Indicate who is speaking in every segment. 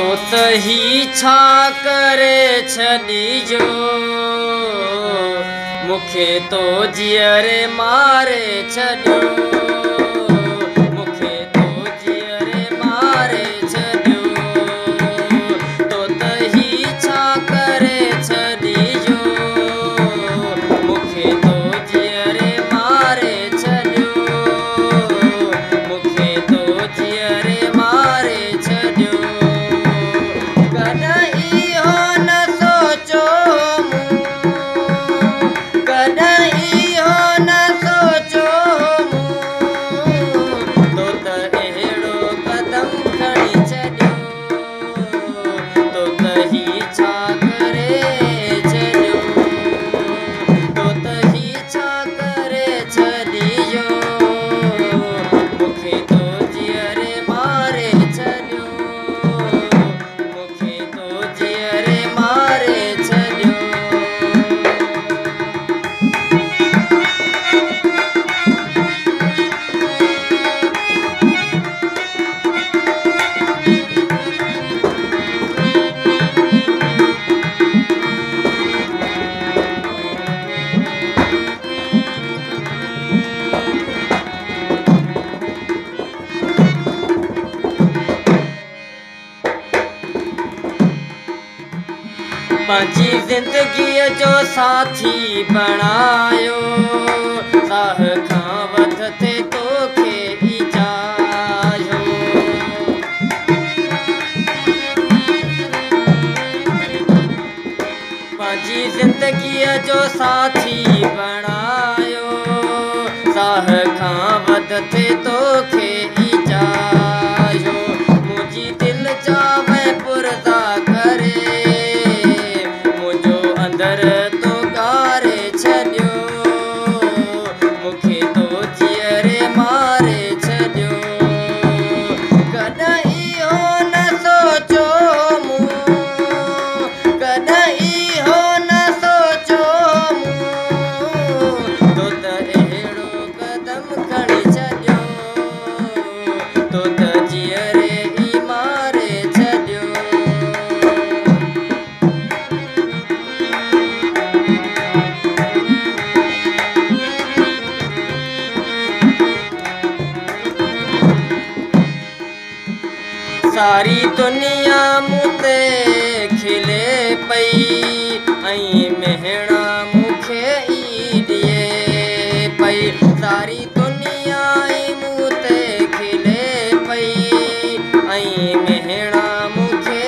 Speaker 1: तो तही छा करे छॾिजो मूंखे तो जीअरे मारे छॾियो मूंखे तो जीअरे मारे छॾियो तो तही छा करे छॾिजो मूंखे तो जीअरे मारे छॾियो मूंखे तो जीअरे मारे छॾियो पंहिंजी ज़िंदगीअ जो साथी बणायो साह खां वध ते तोखे ई चाहियो पंहिंजी ज़िंदगीअ जो साथी बणायो साह खां वध ते तोखे ई चाहियो मुंहिंजी दिलि जावे पुरज़ा करे तो कारे छॾियो मूंखे तो जीअरे मारे छॾियो कॾहिं इहो न सोचो मूं कॾहिं इहो न सोचो मूं तो त अहिड़ो क़दम खणी छॾियो तो त जीअरे ई मारे छॾियो सारी दुनिया मूं ते खिले पई ऐं मेहणा मूंखे ई ॾिए पई सारी दुनिया ई मूं ते खिले पई ऐं मेहणा मूंखे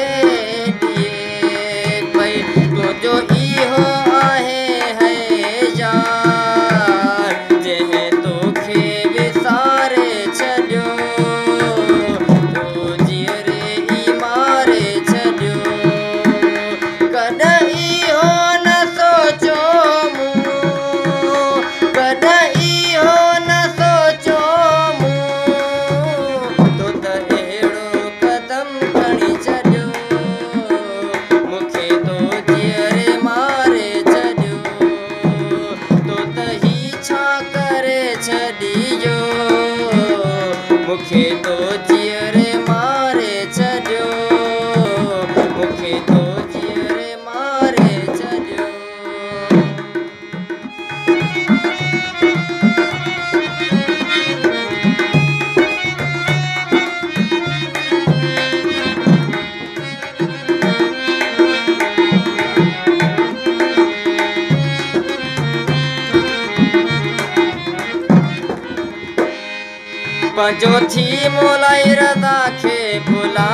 Speaker 1: ॾिए पई तुंहिंजो इहो आहे यार जंहिं तोखे विसारे छॾियो मूंखे तो जीअरे मारे छॾियो मूंखे तो जीअरे मारे छॾियो पंहिंजो थी मोलाई रज़ा खे भुला